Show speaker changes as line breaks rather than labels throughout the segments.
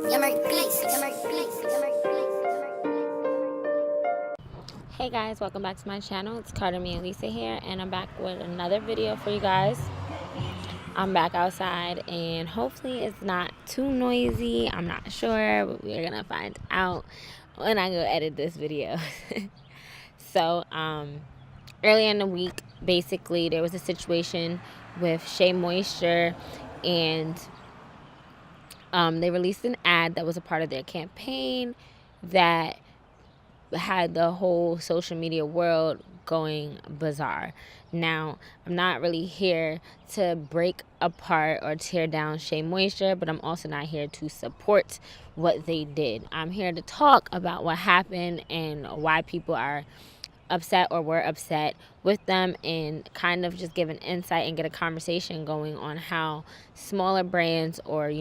Hey guys, welcome back to my channel. It's CartaMiaLisa here, and I'm back with another video for you guys. I'm back outside, and hopefully it's not too noisy. I'm not sure, but we're gonna find out when I go edit this video. So, earlier in the week, basically, there was a situation with Shea Moisture, and they released an ad that was a part of their campaign that had the whole social media world going bizarre. Now, I'm not really here to break apart or tear down Shea Moisture, but I'm also not here to support what they did. I'm here to talk about what happened and why people are upset or were upset with them, and kind of just give an insight and get a conversation going on how smaller brands, or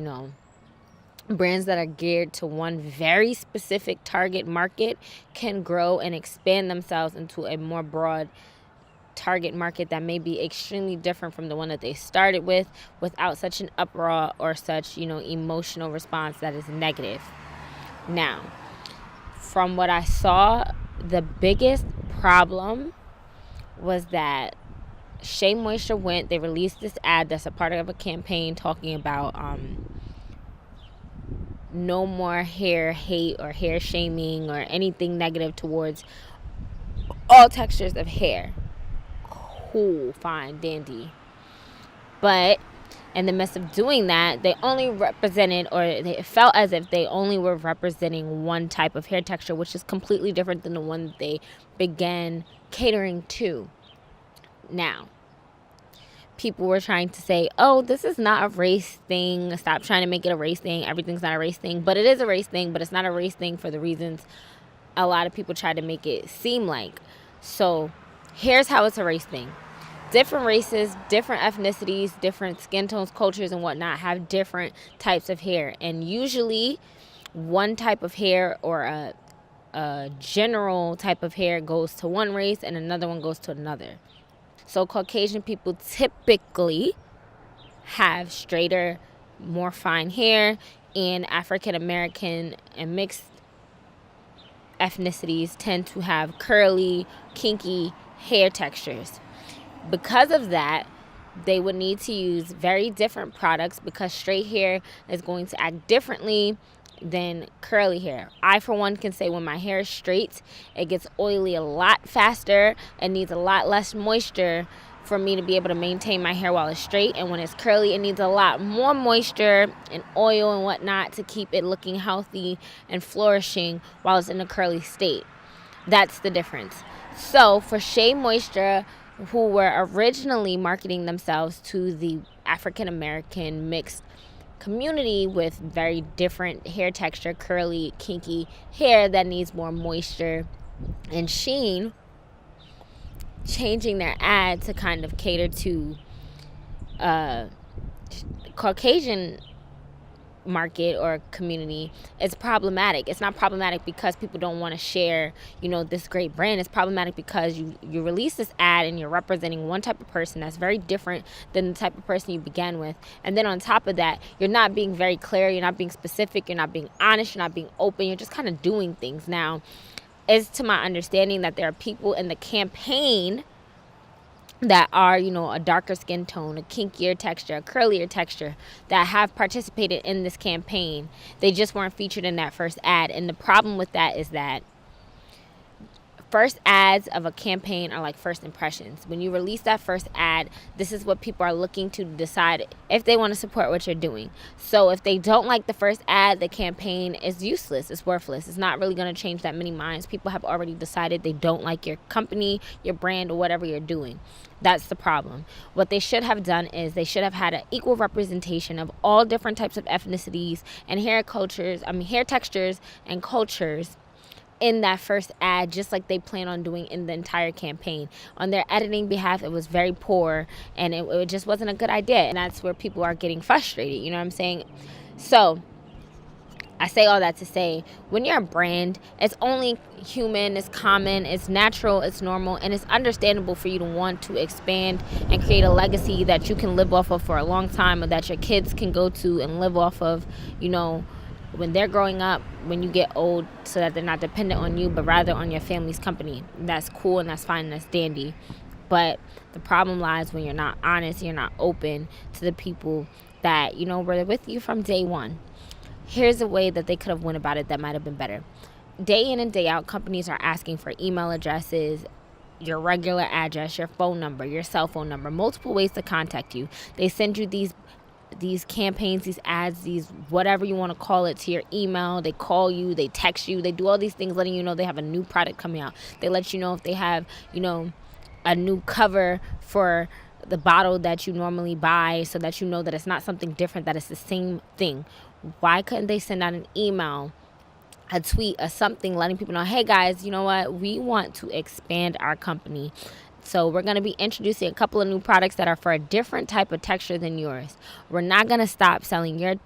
brands that are geared to one very specific target market, can grow and expand themselves into a more broad target market that may be extremely different from the one that they started with, without such an uproar or such emotional response that is negative. Now, from what I saw, the biggest problem was that Shea Moisture they released this ad that's a part of a campaign talking about no more hair hate or hair shaming or anything negative towards all textures of hair. Cool, fine, dandy. But in the midst of doing that, they only represented, or it felt as if they only were representing one type of hair texture, which is completely different than the one that they began catering to. Now, people were trying to say, oh, this is not a race thing. Stop trying to make it a race thing. Everything's not a race thing. But it is a race thing, but it's not a race thing for the reasons a lot of people try to make it seem like. So here's how it's a race thing. Different races, different ethnicities, different skin tones, cultures, and whatnot have different types of hair. And usually one type of hair, or a general type of hair, goes to one race and another one goes to another. So Caucasian people typically have straighter, more fine hair, and African American and mixed ethnicities tend to have curly, kinky hair textures. Because of that, they would need to use very different products, because straight hair is going to act differently than curly hair. I, for one, can say when my hair is straight, it gets oily a lot faster and needs a lot less moisture for me to be able to maintain my hair while it's straight. And when it's curly, it needs a lot more moisture and oil and whatnot to keep it looking healthy and flourishing while it's in a curly state. That's the difference. So for Shea Moisture, who were originally marketing themselves to the African American mixed community with very different hair texture, curly, kinky hair that needs more moisture and sheen, changing their ad to kind of cater to Caucasian market or community is problematic. It's not problematic because people don't want to share, this great brand. It's problematic because you release this ad and you're representing one type of person that's very different than the type of person you began with. And then on top of that, you're not being very clear, you're not being specific, you're not being honest, you're not being open, you're just kind of doing things. Now, it's to my understanding that there are people in the campaign that are, a darker skin tone, a kinkier texture, a curlier texture, that have participated in this campaign. They just weren't featured in that first ad. And the problem with that is that first ads of a campaign are like first impressions. When you release that first ad, this is what people are looking to decide if they want to support what you're doing. So if they don't like the first ad, the campaign is useless. It's worthless. It's not really going to change that many minds. People have already decided they don't like your company, your brand, or whatever you're doing. That's the problem. What they should have done is they should have had an equal representation of all different types of ethnicities and hair textures and cultures in that first ad, just like they plan on doing in the entire campaign. On their editing behalf, it was very poor, and it just wasn't a good idea. And that's where people are getting frustrated. You know what I'm saying? So I say all that to say, when you're a brand, it's only human, it's common, it's natural, it's normal, and it's understandable for you to want to expand and create a legacy that you can live off of for a long time, or that your kids can go to and live off of, when they're growing up, when you get old, so that they're not dependent on you, but rather on your family's company. That's cool and that's fine and that's dandy. But the problem lies when you're not honest, you're not open to the people that, were with you from day one. Here's a way that they could have went about it that might have been better. Day in and day out, companies are asking for email addresses, your regular address, your phone number, your cell phone number, multiple ways to contact you. They send you these campaigns, these ads, these whatever you want to call it, to your email. They call you, they text you, they do all these things letting you know they have a new product coming out. They let you know if they have, a new cover for the bottle that you normally buy, so that you know that it's not something different, that it's the same thing. Why couldn't they send out an email, a tweet, or something letting people know, hey guys, you know what, we want to expand our company, so we're going to be introducing a couple of new products that are for a different type of texture than yours. We're not going to stop selling your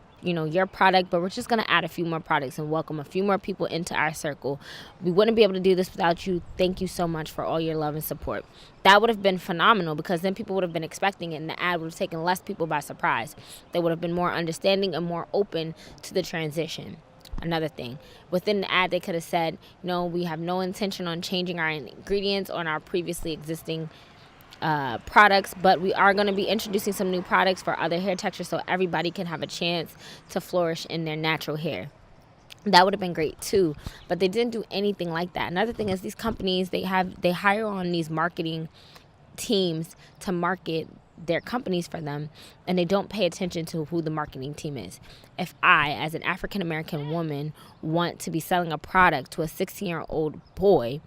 product, but we're just going to add a few more products and welcome a few more people into our circle. We wouldn't be able to do this without you. Thank you so much for all your love and support. That would have been phenomenal, because then people would have been expecting it, and the ad would have taken less people by surprise. They would have been more understanding and more open to the transition. Another thing, within the ad, they could have said, no, we have no intention on changing our ingredients on our previously existing products, but we are going to be introducing some new products for other hair textures, so everybody can have a chance to flourish in their natural hair. That would have been great too, but they didn't do anything like that. Another thing is, these companies, they hire on these marketing teams to market their companies for them, and they don't pay attention to who the marketing team is. If I, as an African American woman, want to be selling a product to a 16-year-old boy,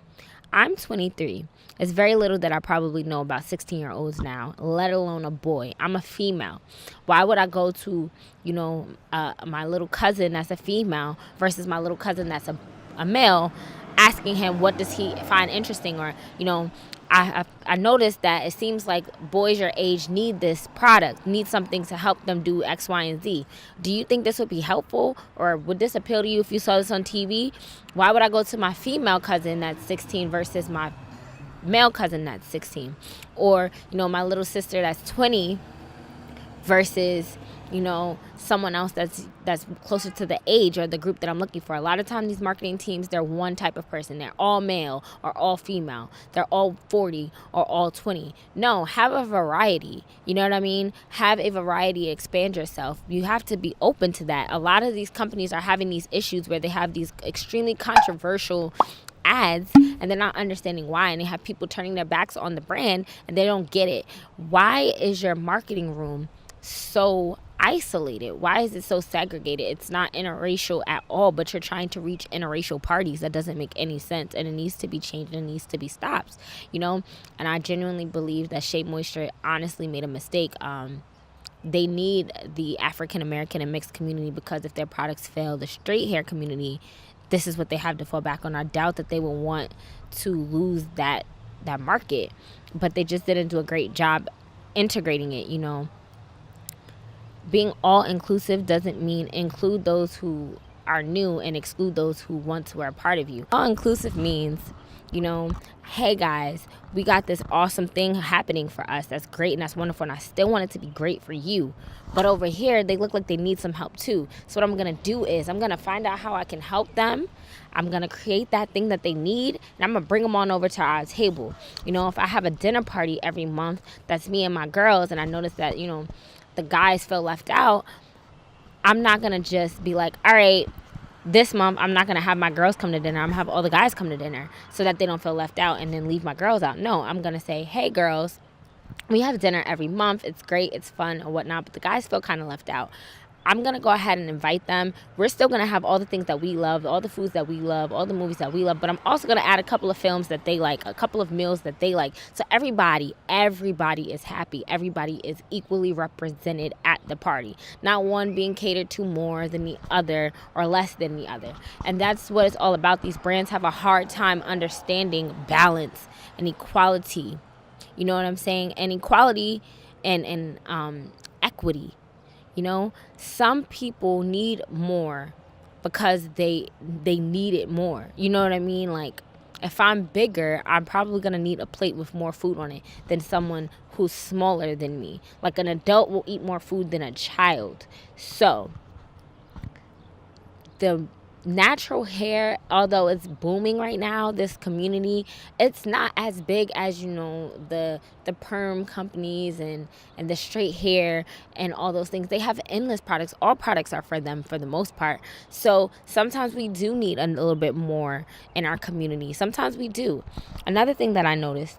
I'm 23. It's very little that I probably know about 16-year-olds now, let alone a boy. I'm a female. Why would I go to, my little cousin that's a female versus my little cousin that's a male, asking him what does he find interesting? Or, I noticed that it seems like boys your age need this product, need something to help them do X, Y, and Z. Do you think this would be helpful, or would this appeal to you if you saw this on TV? Why would I go to my female cousin that's 16 versus my male cousin that's 16? Or, my little sister that's 20 versus, someone else that's closer to the age or the group that I'm looking for. A lot of times these marketing teams, they're one type of person. They're all male or all female. They're all 40 or all 20. No, have a variety. You know what I mean? Have a variety, expand yourself. You have to be open to that. A lot of these companies are having these issues where they have these extremely controversial ads, and they're not understanding why, and they have people turning their backs on the brand, and they don't get it. Why is your marketing room so isolated? Why is it so segregated? It's not interracial at all, but you're trying to reach interracial parties. That doesn't make any sense, and it needs to be changed, and it needs to be stopped, and I genuinely believe that Shea Moisture honestly made a mistake. They need the African American and mixed community, because if their products fail the straight hair community, this is what they have to fall back on. I doubt that they will want to lose that market, but they just didn't do a great job integrating it. Being all inclusive doesn't mean include those who are new and exclude those who once were a part of you. All inclusive means, hey guys, we got this awesome thing happening for us. That's great and that's wonderful, and I still want it to be great for you. But over here, they look like they need some help too. So what I'm going to do is I'm going to find out how I can help them. I'm going to create that thing that they need, and I'm going to bring them on over to our table. If I have a dinner party every month, that's me and my girls, and I notice that, the guys feel left out, I'm not going to just be like, all right, this month I'm not going to have my girls come to dinner. I'm going to have all the guys come to dinner so that they don't feel left out and then leave my girls out. No, I'm going to say, hey, girls, we have dinner every month. It's great. It's fun or whatnot, but the guys feel kind of left out. I'm going to go ahead and invite them. We're still going to have all the things that we love, all the foods that we love, all the movies that we love, but I'm also going to add a couple of films that they like, a couple of meals that they like. So everybody is happy. Everybody is equally represented at the party. Not one being catered to more than the other or less than the other. And that's what it's all about. These brands have a hard time understanding balance and equality. You know what I'm saying? And equality and equity. Some people need more because they need it more. You know what I mean? Like, if I'm bigger, I'm probably going to need a plate with more food on it than someone who's smaller than me. Like, an adult will eat more food than a child. So the natural hair, although it's booming right now, this community, it's not as big as, the perm companies and the straight hair and all those things. They have endless products. All products are for them for the most part. So sometimes we do need a little bit more in our community. Sometimes we do. Another thing that I noticed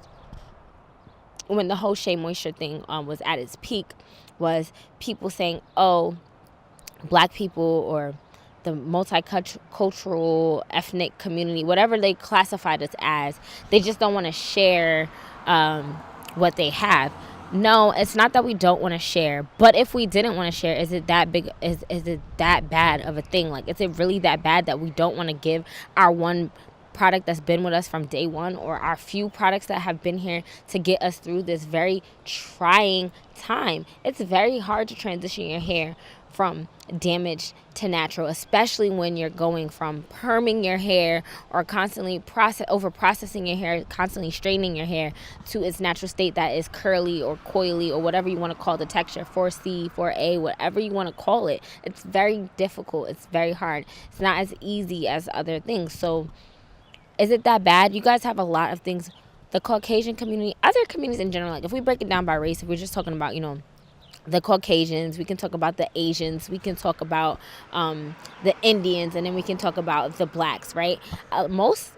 when the whole Shea Moisture thing was at its peak was people saying, oh, black people or the multicultural ethnic community, whatever they classified us as, they just don't want to share what they have. No, it's not that we don't want to share, but if we didn't want to share, is it that big? Is it that bad of a thing? Like, is it really that bad that we don't want to give our one product that's been with us from day one, or our few products that have been here to get us through this very trying time? It's very hard to transition your hair from damaged to natural, especially when you're going from perming your hair or constantly over processing your hair, constantly straightening your hair to its natural state that is curly or coily or whatever you want to call the texture, 4C, 4A, whatever you want to call it. It's very difficult. It's very hard. It's not as easy as other things. So is it that bad? You guys have a lot of things. The Caucasian community, other communities in general, like if we break it down by race, if we're just talking about, the Caucasians, we can talk about the Asians, we can talk about the Indians, and then we can talk about the blacks, right? Most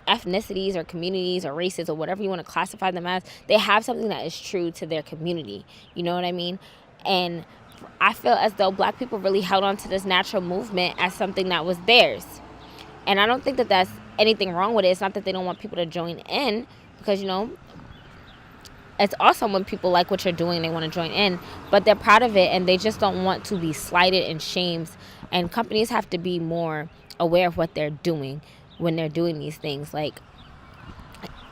ethnicities or communities or races or whatever you want to classify them as, they have something that is true to their community. You know what I mean? And I feel as though black people really held on to this natural movement as something that was theirs. And I don't think that that's anything wrong with it. It's not that they don't want people to join in, because, it's awesome when people like what you're doing, they want to join in, but they're proud of it and they just don't want to be slighted and shamed. And companies have to be more aware of what they're doing when they're doing these things, like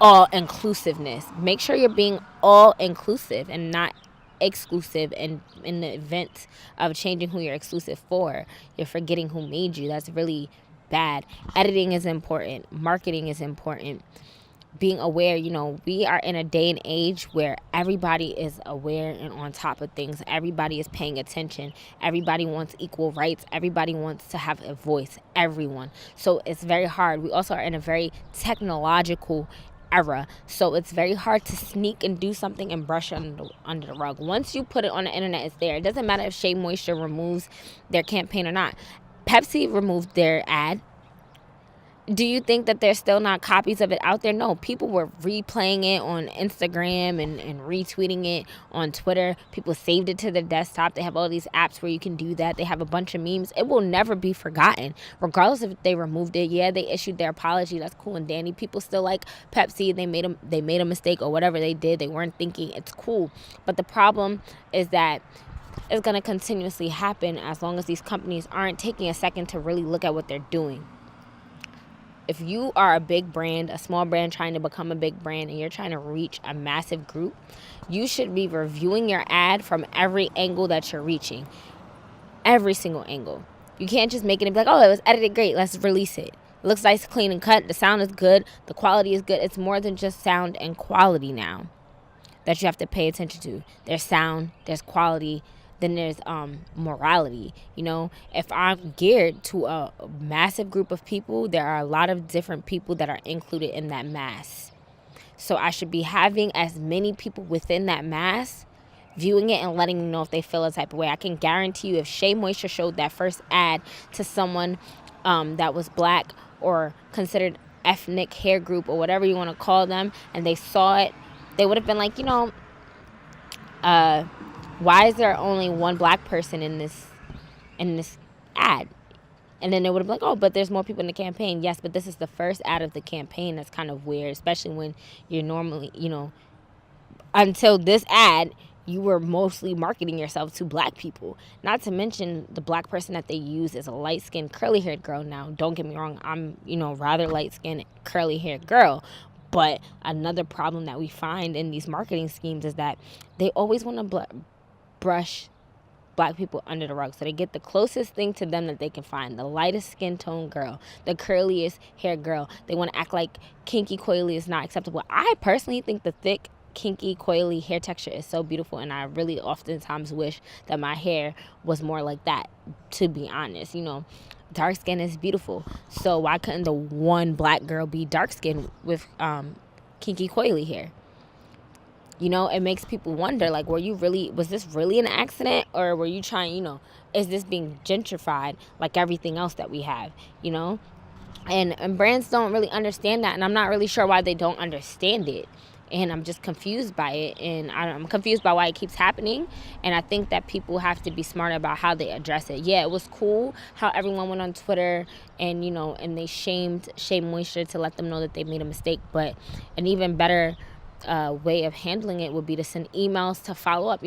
all inclusiveness. Make sure you're being all inclusive and not exclusive, and in the event of changing who you're exclusive for, you're forgetting who made you. That's really bad. Editing is important. Marketing is important. Being aware, we are in a day and age where everybody is aware and on top of things. Everybody is paying attention. Everybody wants equal rights. Everybody wants to have a voice. Everyone. So it's very hard. We also are in a very technological era. So it's very hard to sneak and do something and brush under the rug. Once you put it on the internet, it's there. It doesn't matter if Shea Moisture removes their campaign or not. Pepsi removed their ad. Do you think that there's still not copies of it out there? No, people were replaying it on Instagram and retweeting it on Twitter. People saved it to their desktop. They have all these apps where you can do that. They have a bunch of memes. It will never be forgotten, regardless if they removed it. Yeah, they issued their apology. That's cool and dandy. People still like Pepsi. They made a mistake or whatever they did. They weren't thinking. It's cool. But the problem is that it's going to continuously happen as long as these companies aren't taking a second to really look at what they're doing. If you are a big brand, a small brand trying to become a big brand, and you're trying to reach a massive group, you should be reviewing your ad from every angle that you're reaching. Every single angle. You can't just make it and be like, oh, it was edited great, let's release it. It looks nice, clean, and cut. The sound is good. The quality is good. It's more than just sound and quality now that you have to pay attention to. There's sound, there's quality, then there's morality. If I'm geared to a massive group of people, there are a lot of different people that are included in that mass. So I should be having as many people within that mass viewing it and letting them know if they feel a type of way. I can guarantee you, if Shea Moisture showed that first ad to someone that was black or considered ethnic hair group or whatever you want to call them, and they saw it, they would have been like, why is there only one black person in this ad? And then they would have been like, oh, but there's more people in the campaign. Yes, but this is the first ad of the campaign. That's kind of weird, especially when you're normally, until this ad, you were mostly marketing yourself to black people. Not to mention the black person that they use is a light-skinned, curly-haired girl. Now, don't get me wrong. I'm, rather light-skinned, curly-haired girl. But another problem that we find in these marketing schemes is that they always want to brush black people under the rug. So they get the closest thing to them that they can find. The lightest skin tone girl. The curliest hair girl. They want to act like kinky coily is not acceptable. I personally think the thick kinky, coily hair texture is so beautiful, and I really oftentimes wish that my hair was more like that, to be honest. Dark skin is beautiful, so why couldn't the one black girl be dark skin with kinky, coily hair? It makes people wonder, like, was this really an accident, or were you trying, is this being gentrified like everything else that we have, and brands don't really understand that, and I'm not really sure why they don't understand it. And I'm just confused by it, and I'm confused by why it keeps happening. And I think that people have to be smart about how they address it. Yeah, it was cool how everyone went on Twitter and and they shamed Shea Moisture to let them know that they made a mistake. But an even better way of handling it would be to send emails to follow up.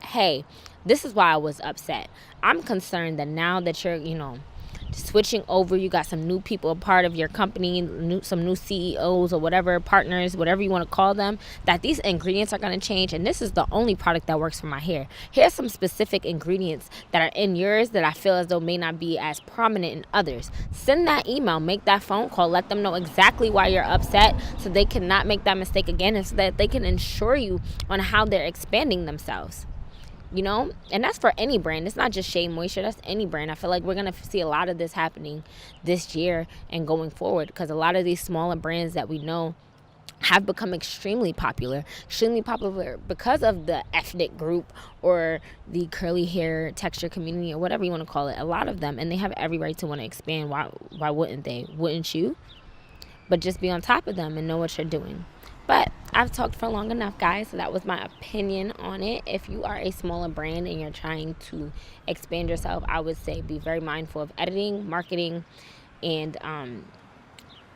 Hey, this is why I was upset. I'm concerned that now that you're switching over, you got some new people a part of your company, some new CEOs or whatever, partners, whatever you want to call them, that these ingredients are going to change, and this is the only product that works for my hair. Here's some specific ingredients that are in yours that I feel as though may not be as prominent in others. Send that email, make that phone call, let them know exactly why you're upset, so they cannot make that mistake again, and so that they can ensure you on how they're expanding themselves. And that's for any brand. It's not just Shea Moisture, that's any brand. I feel like we're going to see a lot of this happening this year and going forward, because a lot of these smaller brands that we know have become extremely popular because of the ethnic group or the curly hair texture community or whatever you want to call it. A lot of them, and they have every right to want to expand. Why wouldn't they? Wouldn't you? But just be on top of them and know what you're doing. But I've talked for long enough, guys, so that was my opinion on it. If you are a smaller brand and you're trying to expand yourself, I would say be very mindful of editing, marketing, and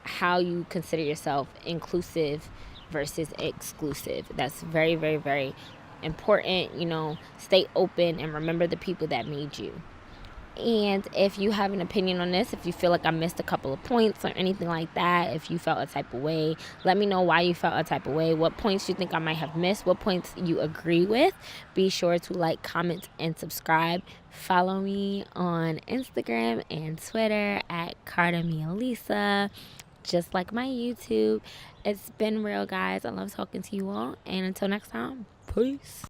how you consider yourself inclusive versus exclusive. That's very, very, very important. Stay open and remember the people that made you. And if you have an opinion on this, if you feel like I missed a couple of points or anything like that, if you felt a type of way, let me know why you felt a type of way, what points you think I might have missed, what points you agree with. Be sure to like, comment, and subscribe. Follow me on Instagram and Twitter at CartaMiaLisa, just like my YouTube. It's been real, guys. I love talking to you all. And until next time, peace.